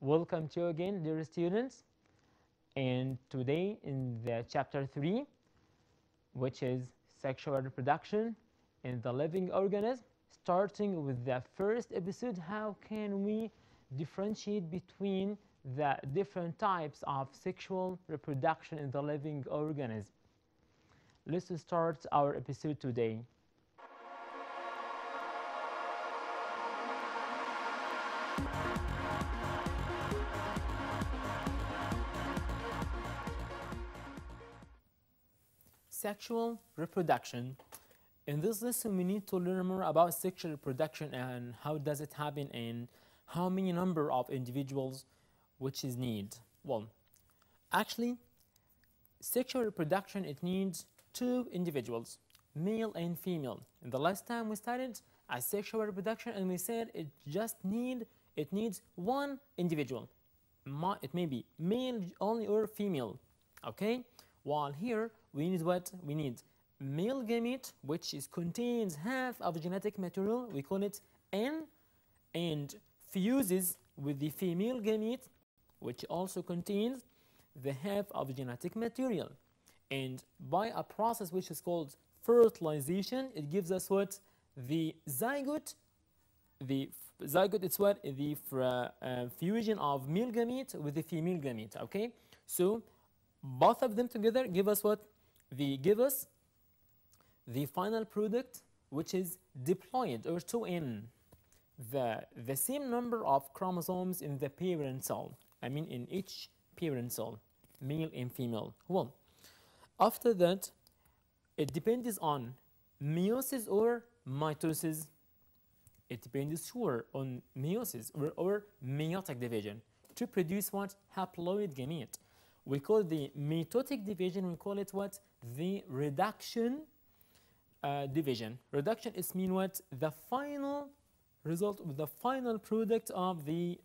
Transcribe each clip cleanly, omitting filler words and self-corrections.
Welcome to you again, dear students. And today in the chapter 3, which is sexual reproduction in the living organism, starting with the first episode, how can we differentiate between the different types of sexual reproduction in the living organism? Let's start our episode today. Sexual reproduction. In this lesson, we need to learn more about sexual reproduction and how does it happen and how many number of individuals which is need. Well, actually, sexual reproduction, it needs two individuals, male and female. And the last time we studied asexual reproduction, and we said it needs one individual. It may be male only or female. Okay. While here we need what? We need male gamete, which contains half of genetic material, we call it N, and fuses with the female gamete, which also contains the half of genetic material. And by a process which is called fertilization, it gives us what? The zygote. The zygote is what? The fusion of male gamete with the female gamete. Okay, so both of them together give us what? They give us the final product, which is diploid or 2N, the same number of chromosomes in the parent cell. I mean, in each parent cell, male and female. Well, after that, it depends on meiosis or mitosis. It depends sure on meiosis or meiotic division to produce what? Haploid gamete. We call the mitotic division, we call it what? The reduction division. Reduction is mean what? The final result, the final product of the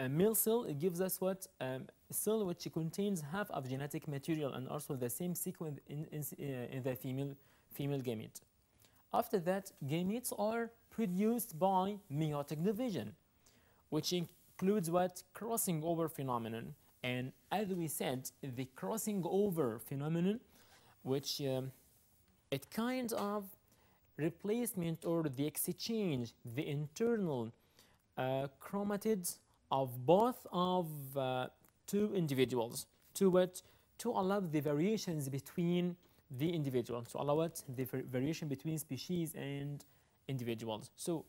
male cell. It gives us what? Cell which contains half of genetic material and also the same sequence in the female gamete. After that, gametes are produced by meiotic division, which includes what? Crossing over phenomenon. And as we said, the crossing over phenomenon, which it kind of replacement or the exchange, the internal chromatids of both of two individuals to allow the variations between the individuals, to allow the variation between species and individuals. So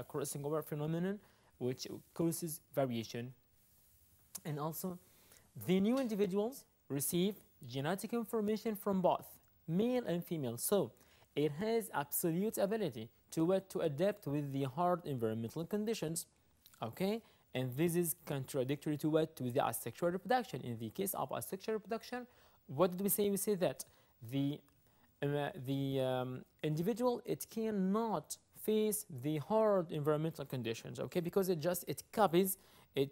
crossing over phenomenon, which causes variation. And also, the new individuals receive genetic information from both male and female. So it has absolute ability to adapt with the hard environmental conditions. Okay, and this is contradictory to the asexual reproduction. In the case of asexual reproduction, what did we say? We say that the individual, it cannot face the hard environmental conditions, okay, because it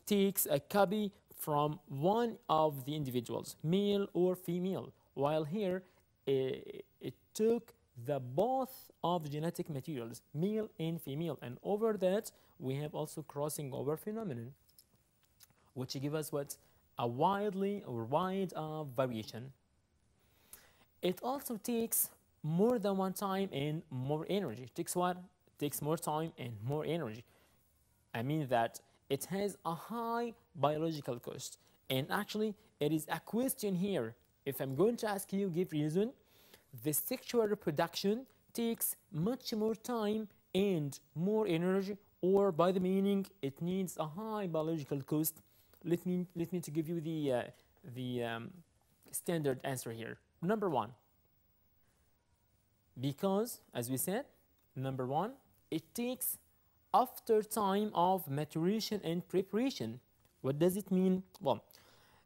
takes a copy from one of the individuals, male or female, while here it took the both of genetic materials, male and female, and over that we have also crossing over phenomenon, which give us what? A wide variation. It also takes more than one time and more energy. It takes what? It takes more time and more energy. I mean that it has a high biological cost. And actually, it is a question here. If I'm going to ask you, give reason, the sexual reproduction takes much more time and more energy, or by the meaning, it needs a high biological cost. Let me to give you the standard answer here. Number one, because, as we said, number one, it takes after time of maturation and preparation. What does it mean? Well,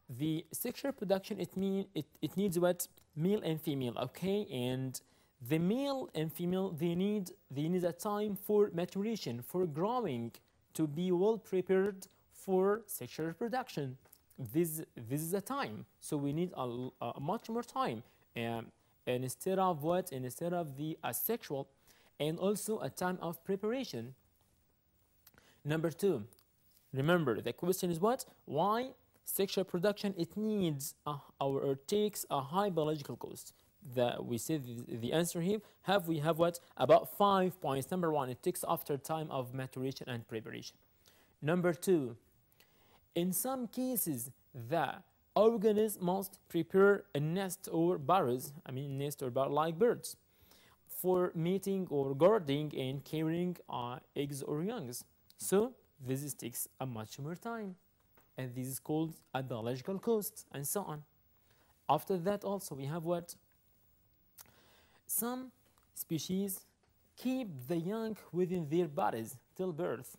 the sexual reproduction, it needs what? Male and female, okay? And the male and female, they need a time for maturation, for growing, to be well prepared for sexual reproduction. This is a time, so we need a much more time. And instead of what? Instead of the asexual, and also a time of preparation. Number two, remember the question is what? Why sexual reproduction it needs or takes a high biological cost? We said the answer here we have what? About 5 points. Number one, it takes after time of maturation and preparation. Number two, in some cases the organism must prepare a nest or burrows, nest or burrow like birds, for mating or guarding and carrying eggs or youngs. So this takes a much more time, and this is called a biological cost, and so on. After that also we have what? Some species keep the young within their bodies till birth.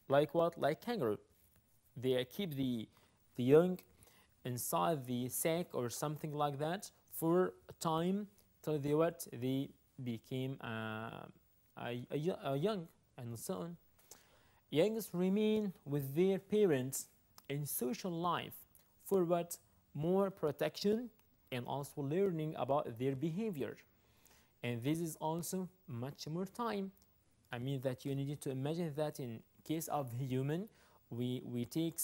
Like what? Like kangaroo. They keep the young inside the sack or something like that for a time till they became a young, and so on. Youngs remain with their parents in social life for what? More protection and also learning about their behavior. And this is also much more time. That you need to imagine that in case of human, we take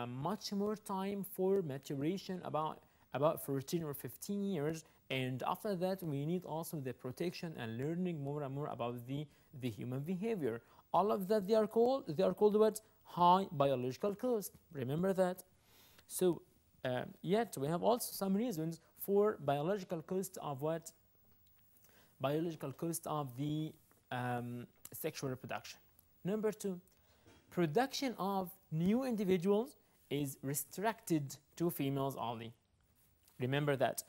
much more time for maturation, about 14 or 15 years, and after that we need also the protection and learning more and more about the human behavior. All of that they are called what? High biological cost. Remember that. So yet we have also some reasons for biological cost of what? Biological cost of the sexual reproduction. Number two, production of new individuals is restricted to females only. Remember that.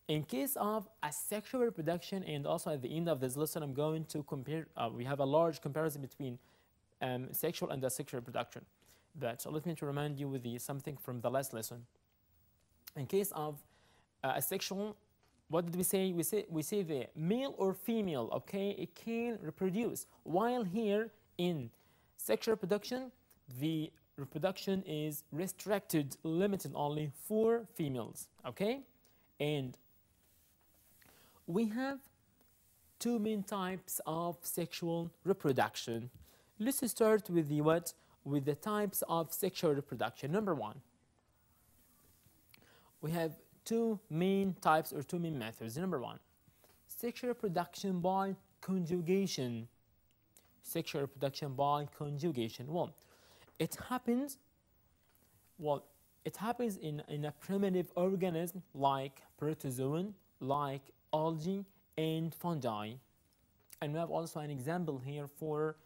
In case of asexual reproduction, and also at the end of this lesson I'm going to compare, we have a large comparison between sexual and asexual reproduction. But let me to remind you with something from the last lesson. In case of asexual, what did we say? We say the male or female, okay, it can reproduce. While here in sexual reproduction, the reproduction is restricted, limited only for females, okay? And we have two main types of sexual reproduction. Let's start with the what? With the types of sexual reproduction. Number one, we have two main types or two main methods. Number one, sexual reproduction by conjugation. Sexual reproduction by conjugation. It happens in a primitive organism like protozoan, like algae and fungi. And we have also an example here for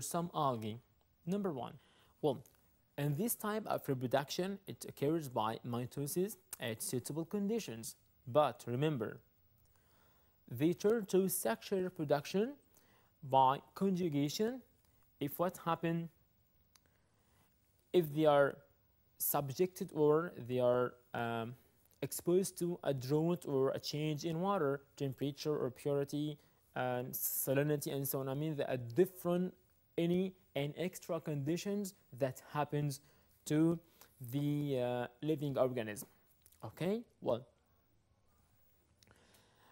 some algae. Number one, in this type of reproduction, it occurs by mitosis at suitable conditions. But remember, they turn to sexual reproduction by conjugation if what happened, if they are subjected or they are exposed to a drought or a change in water temperature or purity, salinity, and so on. There are different any and extra conditions that happens to the living organism. Okay,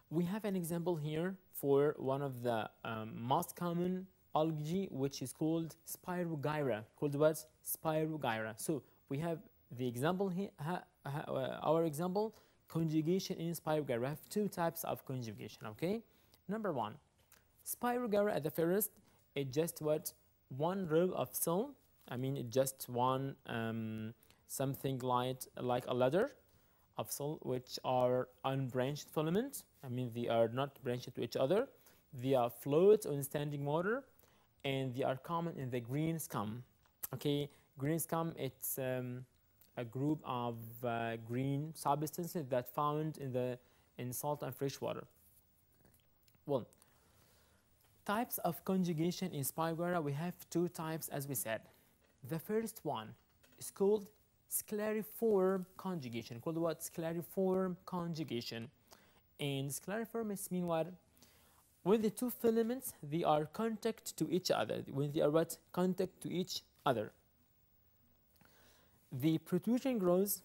we have an example here for one of the most common algae, which is called Spirogyra. Called what? Spirogyra. So we have the example here, our example, conjugation in Spirogyra. We have two types of conjugation, okay? Number one, Spirogyra at the first, it just what? One row of cell. It just one something like a ladder of cell which are unbranched filaments. They are not branched to each other. They are float on standing water, and they are common in the green scum. Okay, green scum, it's a group of green substances that found in salt and fresh water. Types of conjugation in Spirogyra, we have two types as we said. The first one is called scalariform conjugation. Called what? Scalariform conjugation. And scalariform means what? When the two filaments, they are contact to each other. When they are what? Contact to each other. The protrusion grows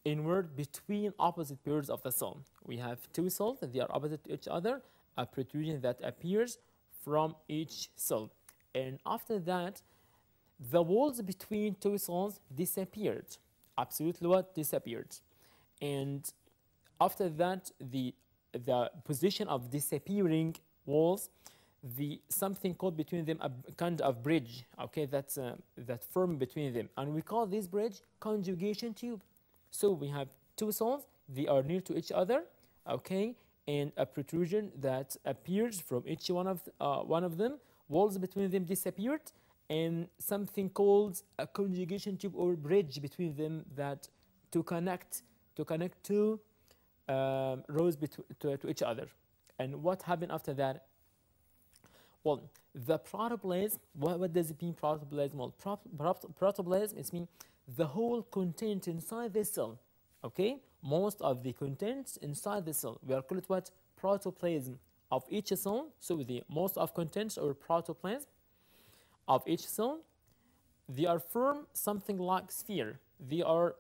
inward between opposite pairs of the cell. We have two cells that they are opposite to each other. A protrusion that appears from each cell. And after that, the walls between two cells disappeared. Absolutely what? Disappeared. And after that, the position of disappearing walls, the something called between them a kind of bridge, okay, that's that form between them, and we call this bridge conjugation tube. So we have two cells, they are near to each other, okay, and a protrusion that appears from each one of them. Walls between them disappeared, and something called a conjugation tube or bridge between them that to connect two rows to each other. And what happened after that? Well, the protoplasm, what does it mean, protoplasm? Well, protoplasm, it means the whole content inside the cell, okay? Most of the contents inside the cell. We are called it what? Protoplasm of each cell. So the most of contents or protoplasm of each cell, they are form something like sphere. They are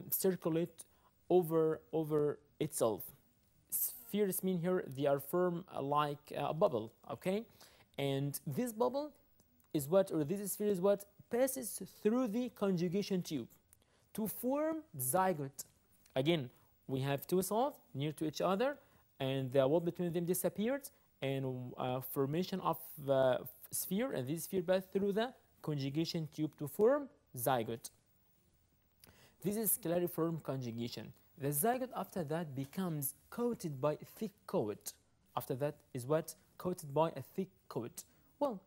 circulate over itself. Spheres mean here they are form like a bubble, okay? And this bubble is what, or this sphere is what passes through the conjugation tube to form zygote. Again, we have two cells near to each other, and the wall between them disappeared, and formation of sphere, and this sphere passed through the conjugation tube to form zygote. This is scalariform conjugation. The zygote after that becomes coated by a thick coat. After that is what? Coated by a thick coat. Well,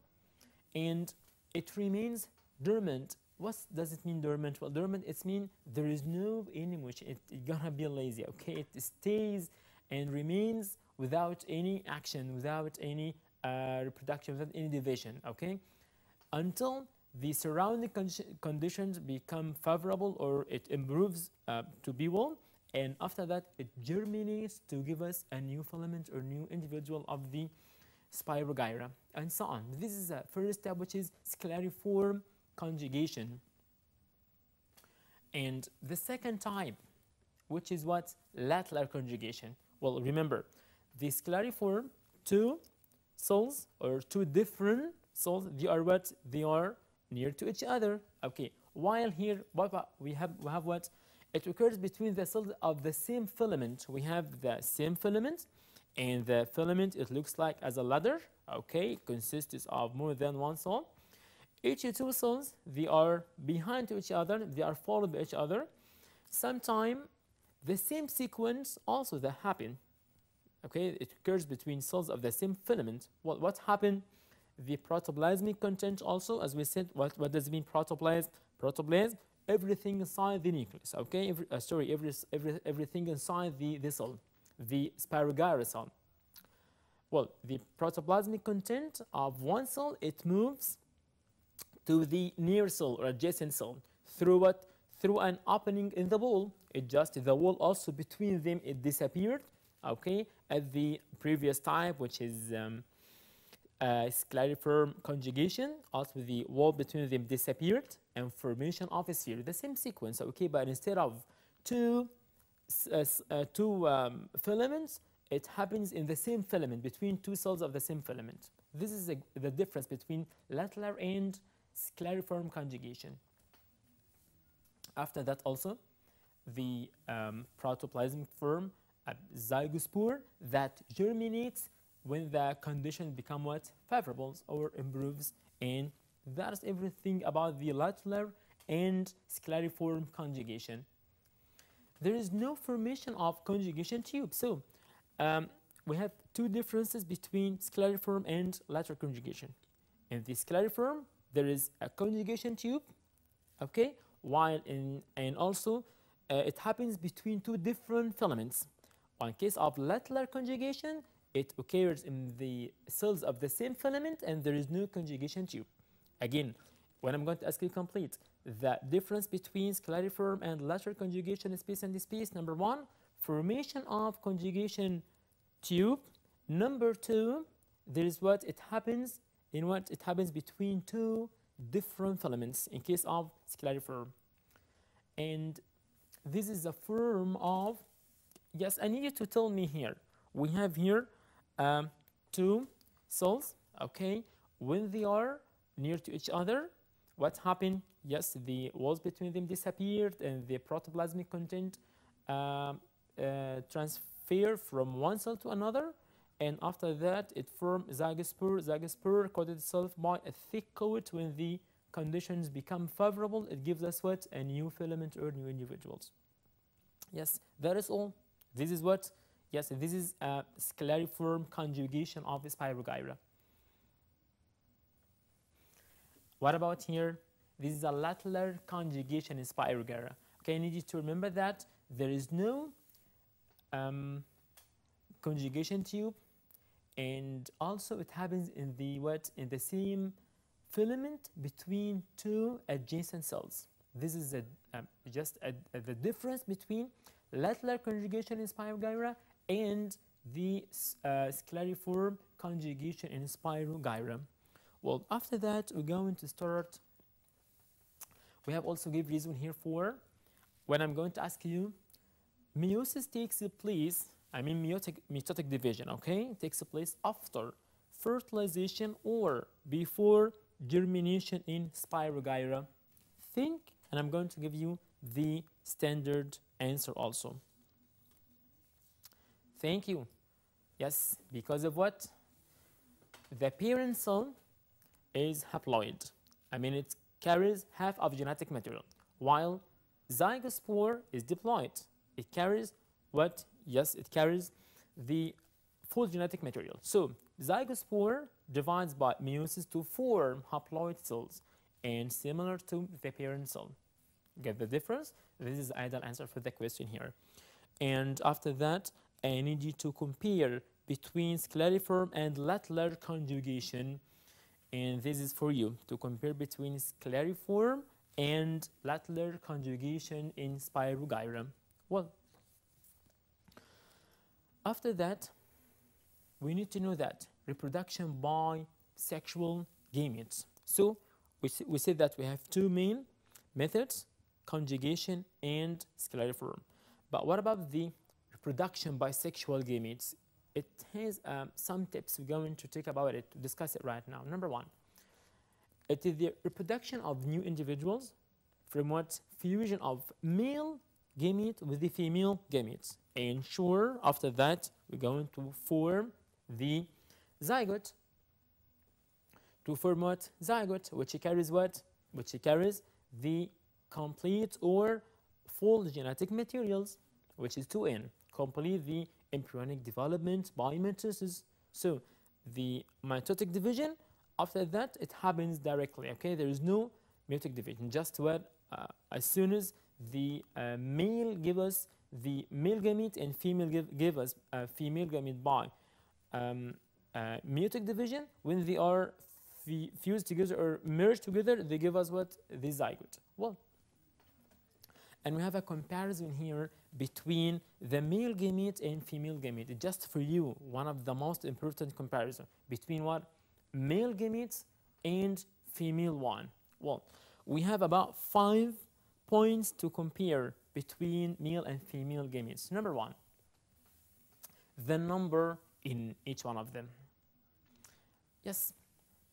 and it remains dormant. What does it mean, dormant? Well, dormant, it means there is no any motion. It's gonna be lazy, okay? It stays and remains without any action, without any reproduction, without any division, okay? Until the surrounding conditions become favorable or it improves to be well, and after that it germinates to give us a new filament or new individual of the spirogyra, and so on. This is the first step, which is scalariform conjugation. And the second type, which is what? Lateral conjugation. Well, remember, the scalariform, two cells or two different cells, they are what? They are near to each other. Okay, while here what we have what? It occurs between the cells of the same filament. We have the same filament, and the filament, it looks like as a ladder, okay? It consists of more than one cell. Each two cells, they are behind to each other, they are followed by each other. Sometime the same sequence also that happen, okay? It occurs between cells of the same filament. Well, what happened? The protoplasmic content also, as we said, what does it mean, protoplasm? Protoplasm, everything inside the nucleus, okay? Everything inside the cell, the spirogyra cell. Well, the protoplasmic content of one cell, it moves to the near cell or adjacent cell through what? Through an opening in the wall. It just, the wall also between them, it disappeared, okay? At the previous type, which is scalariform conjugation, also the wall between them disappeared, and formation of a sphere. The same sequence, okay, but instead of two filaments, it happens in the same filament, between two cells of the same filament. This is the difference between lateral and scalariform conjugation. After that also, the protoplasmic form a zygospore that germinates when the conditions become what? Favorable or improves. And that's everything about the lateral and scalariform conjugation. There is no formation of conjugation tube. So we have two differences between scalariform and lateral conjugation. In the scalariform, there is a conjugation tube, okay, while and also it happens between two different filaments. In case of lateral conjugation, it occurs in the cells of the same filament and there is no conjugation tube. Again, when I'm going to ask you complete the difference between scalariform and lateral conjugation space and space, number one, formation of conjugation tube. Number two, there is what it happens in what it happens between two different filaments in case of scalariform. And this is a form of, yes, I need you to tell me here. We have here two cells, okay, when they are near to each other, what happened? Yes, the walls between them disappeared and the protoplasmic content transfer from one cell to another, and after that it formed zygospore. Zygospore coated itself by a thick coat. When the conditions become favorable, it gives us what? A new filament or new individuals. Yes, that is all. This is what? Yes, this is a scalariform conjugation of the spirogyra. What about here? This is a lateral conjugation in spirogyra. Okay, I need you to remember that there is no conjugation tube, and also it happens in the what? In the same filament between two adjacent cells. This is the difference between lateral conjugation in spirogyra and the scalariform conjugation in spirogyra. Well, after that, we're going to start. We have also give reason here for when I'm going to ask you, meiosis takes place, I mean mitotic division, okay? It takes place after fertilization or before germination in spirogyra. Think, and I'm going to give you the standard answer also. Thank you. Yes, because of what? The parent cell is haploid. I mean, it carries half of genetic material, while zygospore is diploid. It carries what? Yes, it carries the full genetic material. So zygospore divides by meiosis to form haploid cells, and similar to the parent cell. Get the difference? This is the ideal answer for the question here. And after that, I need you to compare between scalariform and lateral conjugation. And this is for you to compare between scalariform and lateral conjugation in spirogyra. Well, after that, we need to know that reproduction by sexual gametes. So we said that we have two main methods, conjugation and scalariform. But what about the reproduction by sexual gametes? It has some tips. We're going to talk about it, to discuss it right now. Number one, it is the reproduction of new individuals from what? Fusion of male gamete with the female gametes. And sure, after that, we're going to form the zygote. To form what? Zygote, which carries what? Which carries the complete or full genetic materials, which is 2N. Complete the embryonic development by mitosis. So the mitotic division, after that, it happens directly. Okay, there is no meiotic division. Just what? As soon as the male give us the male gamete and female give us female gamete by meiotic division, when they are fused together or merged together, they give us what? The zygote. Well, and we have a comparison here between the male gamete and female gamete. Just for you, one of the most important comparison between what? Male gametes and female one. Well, we have about 5 points to compare between male and female gametes. Number one, the number in each one of them. Yes,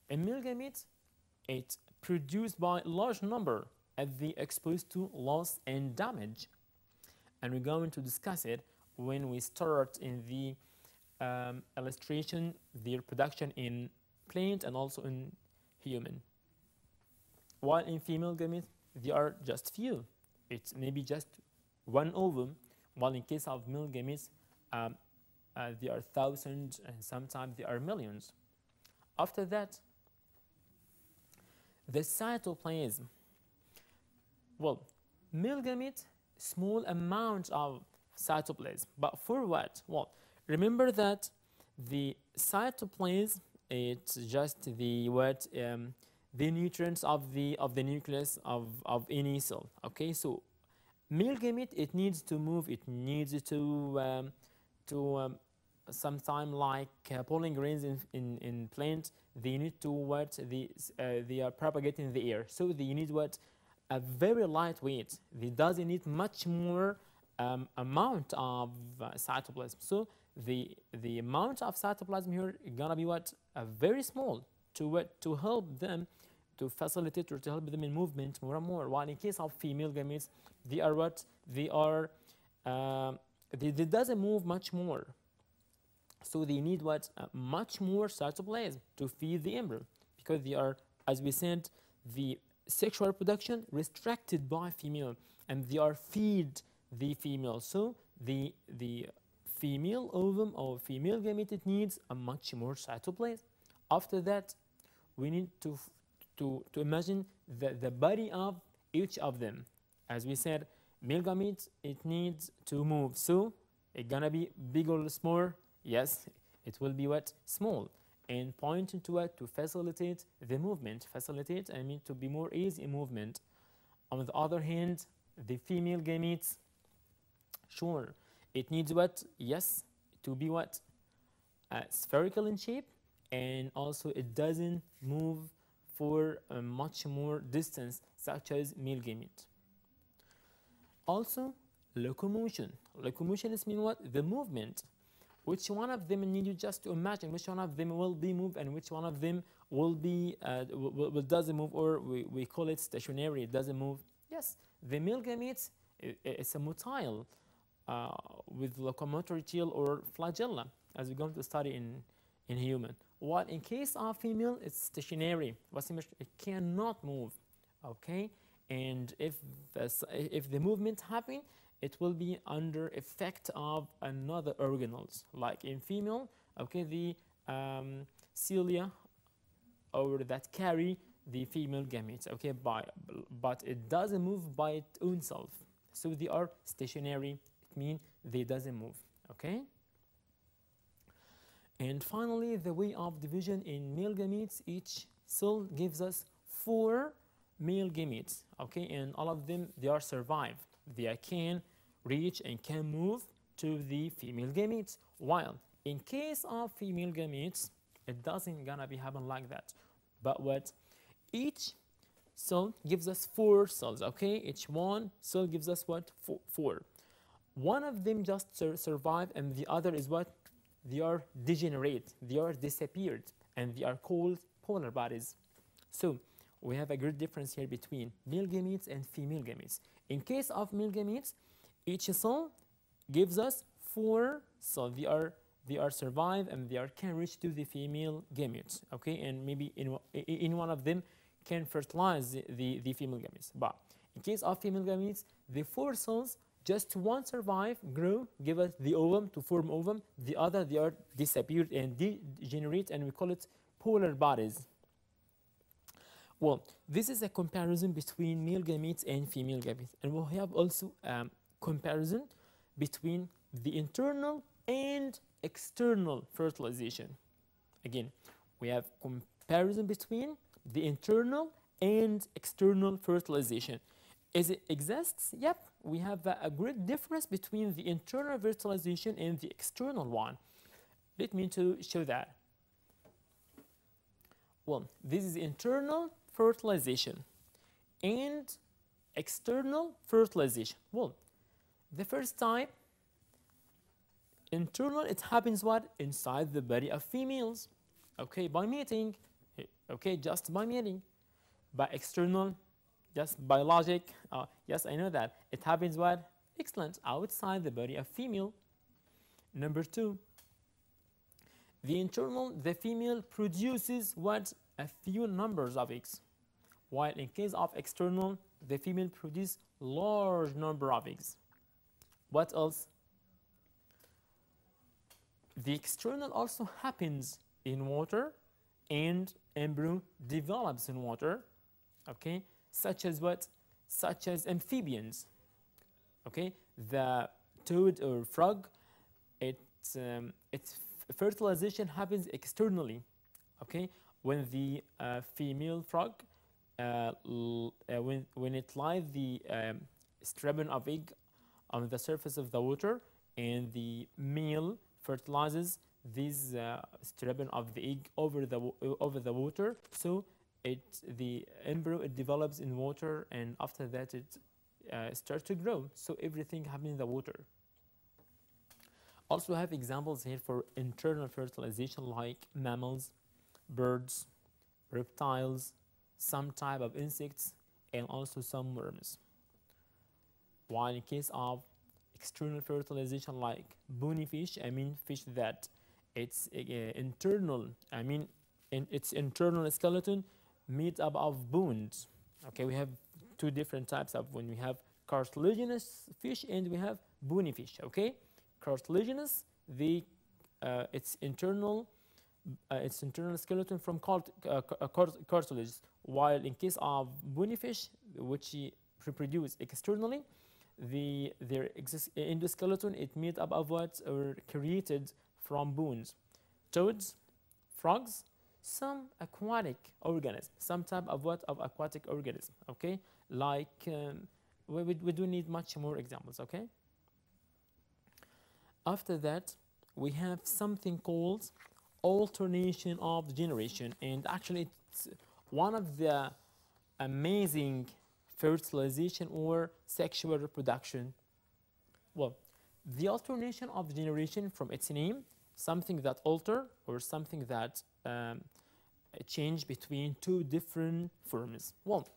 a male gamete, it's produced by large number at the exposed to loss and damage, and we're going to discuss it when we start in the illustration, the reproduction in plant and also in human. While in female gametes, they are just few. It's maybe just one ovum, while in case of male gametes, there are thousands and sometimes there are millions. After that, the cytoplasm. Well, male gamete, small amount of cytoplasm, but for what? Well, remember that the cytoplasm, it's just the what? The nutrients of the nucleus of any cell. Okay, so male gamete, it needs to move. It needs to sometime like pollen grains in plant. They need to what? They are propagating in the air. So they need what? A very lightweight. They doesn't need much more amount of cytoplasm. So the amount of cytoplasm here is gonna be what? very small to help them, to facilitate or to help them in movement more and more. While in case of female gametes, they are what? They are, they doesn't move much more. So they need what? Much more cytoplasm to feed the embryo, because they are, as we said, the sexual reproduction restricted by female, and they are feed the female. So the female ovum or female gamete, it needs a much more cytoplasm. After that, we need to imagine the body of each of them. As we said, male gamete, it needs to move. So it's gonna be big or small? Yes, it will be what? Small. And pointing to what? To facilitate the movement. Facilitate, I mean to be more easy in movement. On the other hand, the female gametes, sure, it needs what? Yes, to be what? Spherical in shape, and also it doesn't move for a much more distance, such as male gamete. Also, locomotion. Locomotion is mean what? The movement. Which one of them, need you just to imagine which one of them will be moved and which one of them will be doesn't move, or we call it stationary, it doesn't move. Yes, the male gametes, it's a motile with locomotory tail or flagella, as we're going to study in human. While in case of female, it's stationary. It cannot move. Okay, and if the movement happen, it will be under effect of another organelles. Like in female, okay, the cilia or that carry the female gametes, okay, but it doesn't move by its own self. So they are stationary. It means they doesn't move. Okay. And finally, the way of division in male gametes, each cell gives us 4 male gametes, okay, and all of them, they are survive. They can reach and can move to the female gametes. While in case of female gametes, it doesn't gonna be happen like that. But what? Each cell gives us 4 cells, okay? Each one cell gives us what? 4. One of them just survive, and the other is what? They are degenerate, they are disappeared, and they are called polar bodies. So we have a great difference here between male gametes and female gametes. In case of male gametes, each cell gives us 4 cells. They are survive, and they can reach to the female gametes, okay? And maybe in one of them can fertilize the female gametes. But in case of female gametes, the 4 cells, just one survive, grow, give us the ovum to form ovum. The other, they are disappeared and degenerate, and we call it polar bodies. Well, this is a comparison between male gametes and female gametes. And we'll have also comparison between the internal and external fertilization. Again, we have comparison between the internal and external fertilization. As it exists, yep, we have a great difference between the internal fertilization and the external one. Let me to show that. Well, this is internal fertilization and external fertilization. Well, the first type, internal, it happens what? Inside the body of females. Okay, by mating. Okay, just by mating. By external, just by logic. Yes, I know that. It happens what? Excellent. Outside the body of female. Number 2. The internal, the female produces what? A few numbers of eggs. While in case of external, the female produces large number of eggs. What else? The external also happens in water, and embryo develops in water, okay? Such as what? Such as amphibians, okay? The toad or frog, its fertilization happens externally, okay? When the female frog, when it lies the strabon of egg on the surface of the water, and the male fertilizes this strabon of the egg over the water, so the embryo, it develops in water, and after that it starts to grow. So everything happens in the water. Also have examples here for internal fertilization, like mammals, birds, reptiles, some type of insects, and also some worms. While in case of external fertilization like bony fish, I mean fish that its internal, I mean in its internal skeleton made up of bones. Okay, we have two different types of when we have cartilaginous fish and we have bony fish. Okay, cartilaginous, its internal skeleton from cartilage, while in case of bony fish, which reproduce externally, their endoskeleton is made up of what are created from bones. Toads, frogs, some aquatic organisms, some type of what of aquatic organism. Okay, like we do need much more examples. Okay. After that, we have something called alternation of generation, and actually it's one of the amazing fertilization or sexual reproduction. Well, the alternation of generation, from its name, something that alter or something that change between two different forms. Well,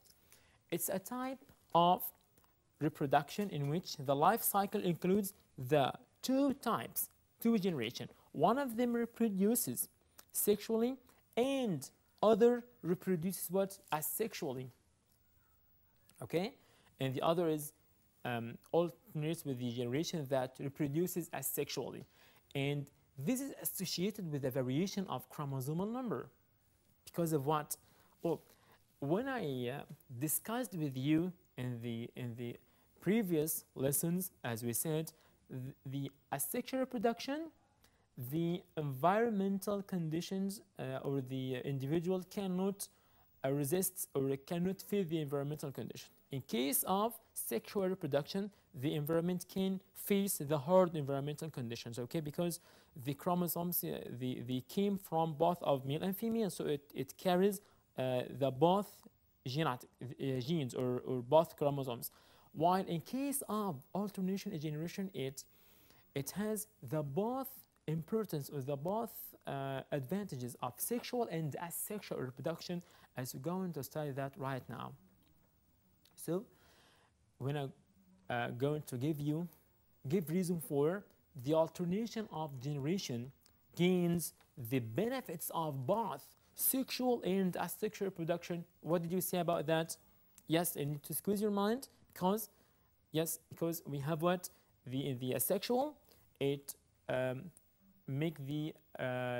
it's a type of reproduction in which the life cycle includes the two types, two generations. One of them reproduces sexually and other reproduces what? Asexually. Okay, and the other is alternates with the generation that reproduces asexually, and this is associated with a variation of chromosomal number. Because of what? Well, when I discussed with you in the previous lessons, as we said, the asexual reproduction, the environmental conditions or the individual cannot resist or cannot fit the environmental condition. In case of sexual reproduction, the environment can face the hard environmental conditions, okay, because the chromosomes, they came from both of male and female, so it carries the both genes or both chromosomes. While in case of alternation in generation, it has the both importance or the both advantages of sexual and asexual reproduction, as we're going to study that right now. So when I'm going to give reason for the alternation of generation gains the benefits of both sexual and asexual reproduction. What did you say about that? Yes, I need to squeeze your mind, because yes, because we have what the asexual, it make the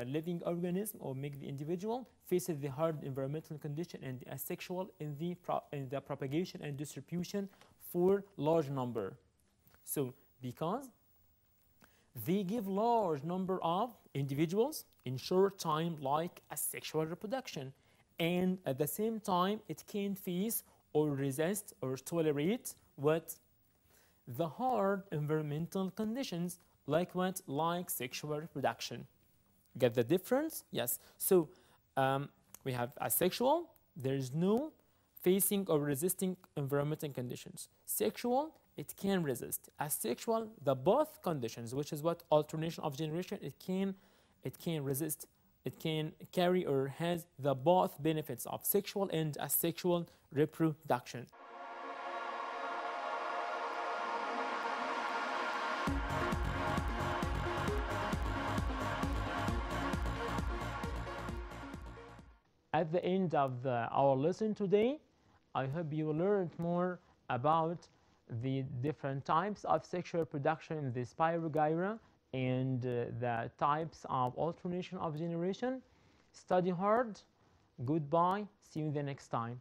living organism or make the individual faces the hard environmental condition, and the asexual in the propagation and distribution for large number. So because they give large number of individuals in short time, like asexual reproduction, and at the same time it can face or resist or tolerate what? The hard environmental conditions, like what? Like sexual reproduction. Get the difference? Yes. So we have asexual, there is no facing or resisting environmental conditions. Sexual, it can resist. Asexual, the both conditions, which is what alternation of generation, it can resist. It can carry or has the both benefits of sexual and asexual reproduction. At the end of our lesson today, I hope you learned more about the different types of sexual reproduction in the Spirogyra and the types of alternation of generation. Study hard. Goodbye. See you the next time.